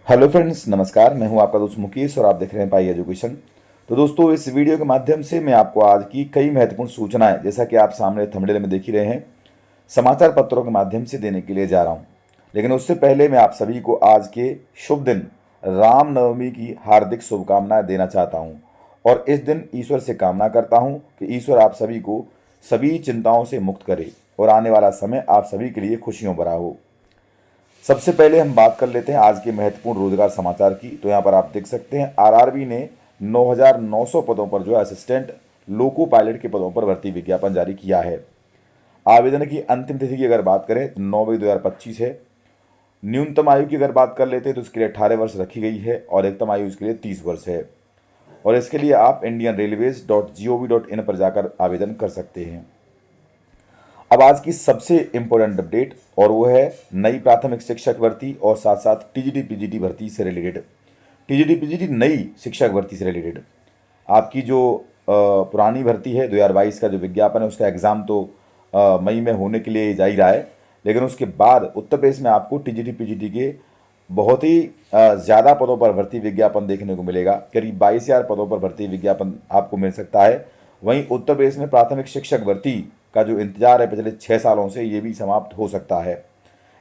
Hello friends, नमस्कार। मैं हूं आपका दोस्त मुकेश और आप देख रहे हैं पाई एजुकेशन। तो दोस्तों, इस वीडियो के माध्यम से मैं आपको आज की कई महत्वपूर्ण सूचनाएं, जैसा कि आप सामने थंबनेल में देख ही रहे हैं, समाचार पत्रों के माध्यम से देने के लिए जा रहा हूं। लेकिन उससे पहले मैं आप सभी को आज के शुभ दिन रामनवमी की हार्दिक शुभकामनाएं देना चाहता हूं और इस दिन ईश्वर से कामना करता हूं कि ईश्वर आप सभी को सभी चिंताओं से मुक्त करे और आने वाला समय आप सभी के लिए खुशियों भरा हो। सबसे पहले हम बात कर लेते हैं आज के महत्वपूर्ण रोजगार समाचार की। तो यहाँ पर आप देख सकते हैं, आरआरबी ने 9,900 पदों पर जो है असिस्टेंट लोको पायलट के पदों पर भर्ती विज्ञापन जारी किया है। आवेदन की अंतिम तिथि की अगर बात करें तो 9 मई 2025 है। न्यूनतम आयु की अगर बात कर लेते हैं तो इसके लिए 18 वर्ष रखी गई है और अधिकतम आयु इसके लिए 30 वर्ष है। और इसके लिए आप indianrailways.gov.in पर जाकर आवेदन कर सकते हैं। अब आज की सबसे इम्पोर्टेंट अपडेट, और वो है नई प्राथमिक शिक्षक भर्ती और साथ साथ टीजीटी पीजीटी भर्ती से रिलेटेड। टीजीटी पीजीटी नई शिक्षक भर्ती से रिलेटेड आपकी जो पुरानी भर्ती है 2022 का जो विज्ञापन है उसका एग्ज़ाम तो मई में होने के लिए जा ही रहा है। लेकिन उसके बाद उत्तर प्रदेश में आपको टीजीटी पीजीटी के बहुत ही ज़्यादा पदों पर भर्ती विज्ञापन देखने को मिलेगा। करीब 22,000 पदों पर भर्ती विज्ञापन आपको मिल सकता है। वहीं उत्तर प्रदेश में प्राथमिक शिक्षक भर्ती का जो इंतजार है पिछले 6 सालों से, ये भी समाप्त हो सकता है।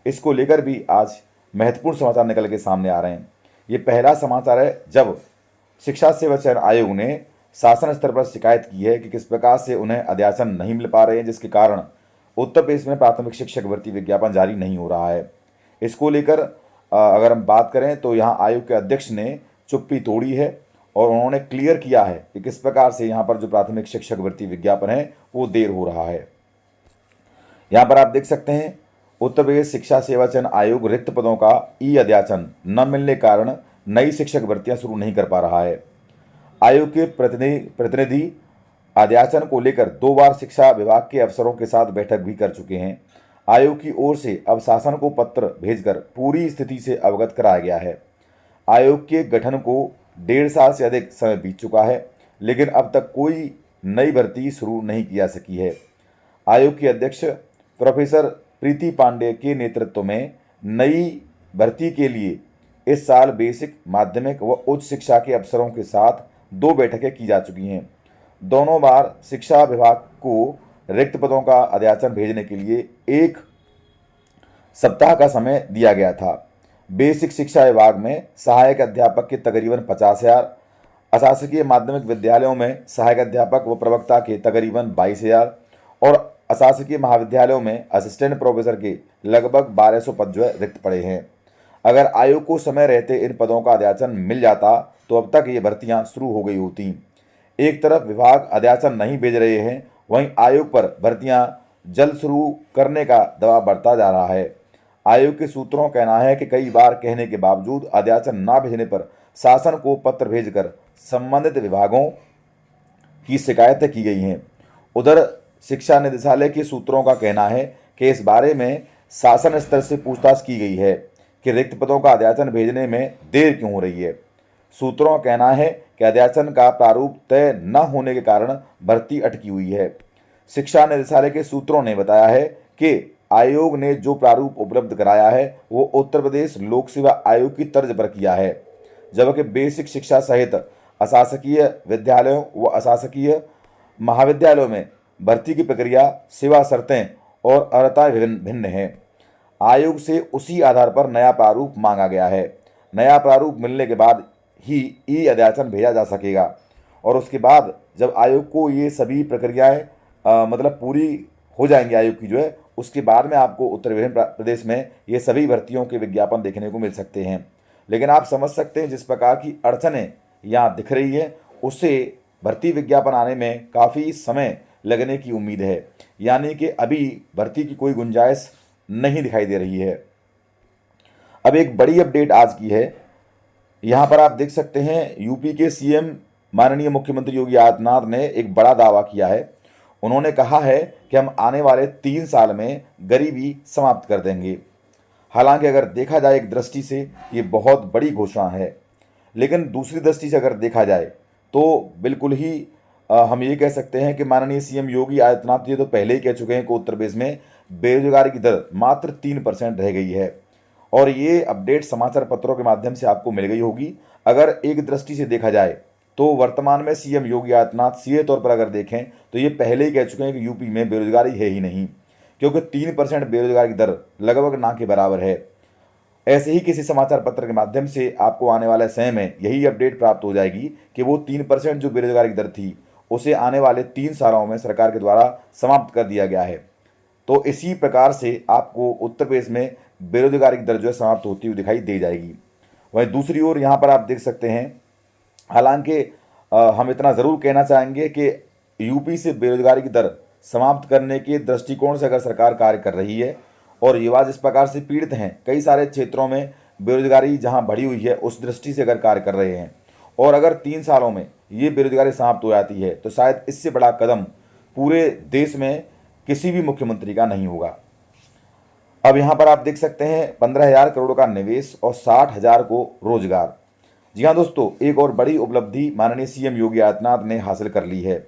इसको लेकर भी आज महत्वपूर्ण समाचार निकल के सामने आ रहे हैं। ये पहला समाचार है जब शिक्षा सेवा चयन आयोग ने शासन स्तर पर शिकायत की है कि किस प्रकार से उन्हें अध्यासन नहीं मिल पा रहे हैं, जिसके कारण उत्तर प्रदेश में प्राथमिक शिक्षक भर्ती विज्ञापन जारी नहीं हो रहा है। इसको लेकर अगर हम बात करें तो यहाँ आयोग के अध्यक्ष ने चुप्पी तोड़ी है और उन्होंने क्लियर किया है कि किस प्रकार से यहाँ पर जो प्राथमिक शिक्षक भर्ती विज्ञापन है वो देर हो रहा है। यहाँ पर आप देख सकते हैं, उत्तर प्रदेश शिक्षा सेवा चयन आयोग रिक्त पदों का ई अध्याचन न मिलने के कारण नई शिक्षक भर्तियां शुरू नहीं कर पा रहा है। आयोग के प्रतिनिधि अध्याचन को लेकर 2 बार शिक्षा विभाग के अफसरों के साथ बैठक भी कर चुके हैं। आयोग की ओर से अब शासन को पत्र भेजकर पूरी स्थिति से अवगत कराया गया है। आयोग के गठन को 1.5 साल से अधिक समय बीत चुका है, लेकिन अब तक कोई नई भर्ती शुरू नहीं की जा सकी है। आयोग की अध्यक्ष प्रोफेसर प्रीति पांडे के नेतृत्व में नई भर्ती के लिए इस साल बेसिक, माध्यमिक व उच्च शिक्षा के अफसरों के साथ 2 बैठकें की जा चुकी हैं। दोनों बार शिक्षा विभाग को रिक्त पदों का अध्याचन भेजने के लिए 1 सप्ताह का समय दिया गया था। बेसिक शिक्षा विभाग में सहायक अध्यापक के तकरीबन 50,000, अशासकीय माध्यमिक विद्यालयों में सहायक अध्यापक व प्रवक्ता के तकरीबन 22,000 और अशासकीय महाविद्यालयों में असिस्टेंट प्रोफेसर के लगभग 1,200 पद जो है रिक्त पड़े हैं। अगर आयोग को समय रहते इन पदों का अध्याचन मिल जाता तो अब तक ये भर्तियां शुरू हो गई होती। एक तरफ विभाग अध्याचन नहीं भेज रहे हैं, वहीं आयोग पर भर्तियां जल्द शुरू करने का दबाव बढ़ता जा रहा है। आयोग के सूत्रों का कहना है कि कई बार कहने के बावजूद अध्याचन न भेजने पर शासन को पत्र भेजकर संबंधित विभागों की शिकायतें की गई हैं। उधर शिक्षा निदेशालय के सूत्रों का कहना है कि इस बारे में शासन स्तर से पूछताछ की गई है कि रिक्त पदों का अध्याचन भेजने में देर क्यों हो रही है। सूत्रों का कहना है कि अध्याचन का प्रारूप तय न होने के कारण भर्ती अटकी हुई है। शिक्षा निदेशालय के सूत्रों ने बताया है कि आयोग ने जो प्रारूप उपलब्ध कराया है वो उत्तर प्रदेश लोक सेवा आयोग की तर्ज पर किया है, जबकि बेसिक शिक्षा सहित अशासकीय विद्यालयों व अशासकीय महाविद्यालयों में भर्ती की प्रक्रिया, सेवा शर्तें और अर्हताएं भिन्न हैं। आयोग से उसी आधार पर नया प्रारूप मांगा गया है। नया प्रारूप मिलने के बाद ही ई अध्याचन भेजा जा सकेगा और उसके बाद जब आयोग को ये सभी प्रक्रियाएं मतलब पूरी हो जाएंगी आयोग की जो है, उसके बाद में आपको उत्तर प्रदेश में ये सभी भर्तियों के विज्ञापन देखने को मिल सकते हैं। लेकिन आप समझ सकते हैं जिस प्रकार की अड़चनें यहाँ दिख रही है, उससे भर्ती विज्ञापन आने में काफ़ी समय लगने की उम्मीद है। यानी कि अभी भर्ती की कोई गुंजाइश नहीं दिखाई दे रही है। अब एक बड़ी अपडेट आज की है। यहाँ पर आप देख सकते हैं, यूपी के सीएम माननीय मुख्यमंत्री योगी आदित्यनाथ ने एक बड़ा दावा किया है। उन्होंने कहा है कि हम आने वाले 3 साल में गरीबी समाप्त कर देंगे। हालांकि अगर देखा जाए एक दृष्टि से ये बहुत बड़ी घोषणा है, लेकिन दूसरी दृष्टि से अगर देखा जाए तो बिल्कुल ही हम ये कह सकते हैं कि माननीय सीएम योगी आदित्यनाथ जी तो पहले ही कह चुके हैं कि उत्तर प्रदेश में बेरोजगारी की दर मात्र 3% रह गई है और ये अपडेट समाचार पत्रों के माध्यम से आपको मिल गई होगी। अगर एक दृष्टि से देखा जाए तो वर्तमान में सीएम योगी आदित्यनाथ सीधे तौर पर अगर देखें तो ये पहले ही कह चुके हैं कि यूपी में बेरोजगारी है ही नहीं, क्योंकि 3% बेरोजगारी की दर लगभग ना के बराबर है। ऐसे ही किसी समाचार पत्र के माध्यम से आपको आने वाले समय में यही अपडेट प्राप्त हो जाएगी कि वो 3% जो बेरोजगारी की दर थी उसे आने वाले 3 सालों में सरकार के द्वारा समाप्त कर दिया गया है। तो इसी प्रकार से आपको उत्तर प्रदेश में बेरोजगारी की दर जो है समाप्त होती हुई दिखाई दे जाएगी। वहीं दूसरी ओर यहाँ पर आप देख सकते हैं, हालांकि हम इतना ज़रूर कहना चाहेंगे कि यूपी से बेरोजगारी की दर समाप्त करने के दृष्टिकोण से अगर सरकार कार्य कर रही है और युवा जिस प्रकार से पीड़ित हैं, कई सारे क्षेत्रों में बेरोजगारी जहां बढ़ी हुई है उस दृष्टि से अगर कार्य कर रहे हैं और अगर 3 सालों में ये बेरोजगारी समाप्त हो जाती है तो शायद इससे बड़ा कदम पूरे देश में किसी भी मुख्यमंत्री का नहीं होगा। अब यहाँ पर आप देख सकते हैं 15,000 करोड़ का निवेश और 60,000 को रोजगार। जी हाँ दोस्तों, एक और बड़ी उपलब्धि माननीय सीएम योगी आदित्यनाथ ने हासिल कर ली है।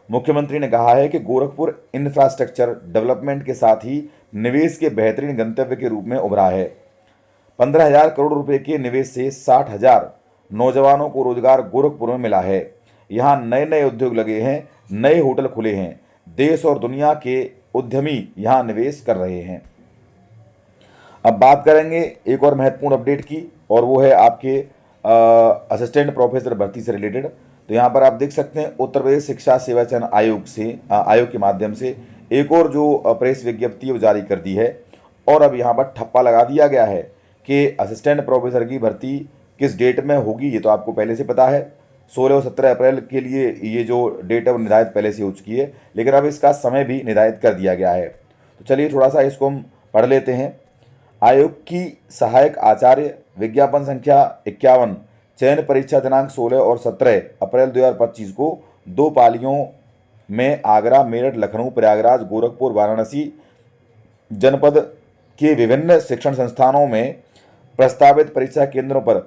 मुख्यमंत्री ने कहा है कि गोरखपुर इंफ्रास्ट्रक्चर डेवलपमेंट के साथ ही निवेश के बेहतरीन गंतव्य के रूप में उभरा है। 15,000 करोड़ रुपए के निवेश से 60,000 नौजवानों को रोजगार गोरखपुर में मिला है। यहाँ नए नए उद्योग लगे हैं, नए होटल खुले हैं, देश और दुनिया के उद्यमी यहाँ निवेश कर रहे हैं। अब बात करेंगे एक और महत्वपूर्ण अपडेट की, और वो है आपके असिस्टेंट प्रोफेसर भर्ती से रिलेटेड। तो यहाँ पर आप देख सकते हैं उत्तर प्रदेश शिक्षा सेवा चयन आयोग के माध्यम से एक और जो प्रेस विज्ञप्ति है वो जारी कर दी है, और अब यहाँ पर ठप्पा लगा दिया गया है कि असिस्टेंट प्रोफेसर की भर्ती किस डेट में होगी। ये तो आपको पहले से पता है, 16 और 17 अप्रैल के लिए ये जो डेट है वो निर्धारित पहले से हो चुकी है, लेकिन अब इसका समय भी निर्धारित कर दिया गया है। तो चलिए थोड़ा सा इसको हम पढ़ लेते हैं। आयोग की सहायक आचार्य विज्ञापन संख्या 51, चयन परीक्षा दिनांक 16 और 17 अप्रैल 2025 को 2 पालियों में आगरा, मेरठ, लखनऊ, प्रयागराज, गोरखपुर, वाराणसी जनपद के विभिन्न शिक्षण संस्थानों में प्रस्तावित परीक्षा केंद्रों पर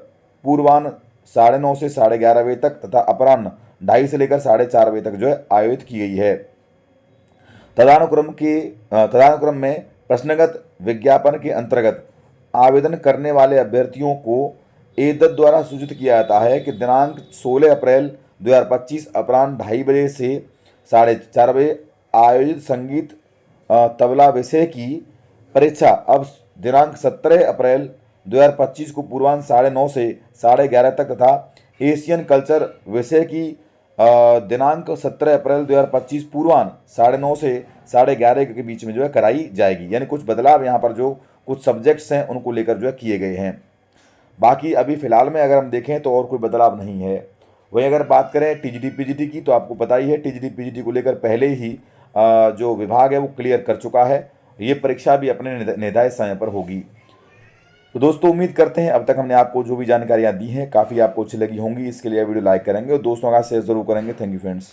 पूर्वान्ह 9:30 से 11:30 बजे तक तथा अपराह्न 2:30 से लेकर 4:30 बजे तक जो है आयोजित की गई है। तदानुक्रम में प्रश्नगत विज्ञापन के अंतर्गत आवेदन करने वाले अभ्यर्थियों को एतद द्वारा सूचित किया जाता है कि दिनांक 16 अप्रैल 2025 अपराह्न 2:30 बजे से 4:30 बजे आयोजित संगीत तबला विषय की परीक्षा अब दिनांक 17 अप्रैल 2025 को पूर्वान्ह 9:30 से 11:30 तक तथा एशियन कल्चर विषय की दिनांक 17 अप्रैल 2025 पूर्वान्ह 9:30 से 11:30 के बीच में जो है कराई जाएगी। यानी कुछ बदलाव यहाँ पर जो कुछ सब्जेक्ट्स हैं उनको लेकर जो है किए गए हैं। बाकी अभी फ़िलहाल में अगर हम देखें तो और कोई बदलाव नहीं है। वहीं अगर बात करें टीजीटी पीजीटी की, तो आपको पता ही है टीजीटी पीजीटी को लेकर पहले ही जो विभाग है वो क्लियर कर चुका है। ये परीक्षा भी अपने निर्धारित समय पर होगी। तो दोस्तों उम्मीद करते हैं अब तक हमने आपको जो भी जानकारियाँ दी हैं काफ़ी आपको अच्छी लगी होंगी। इसके लिए वीडियो लाइक करेंगे और दोस्तों का शेयर जरूर करेंगे। Thank you friends.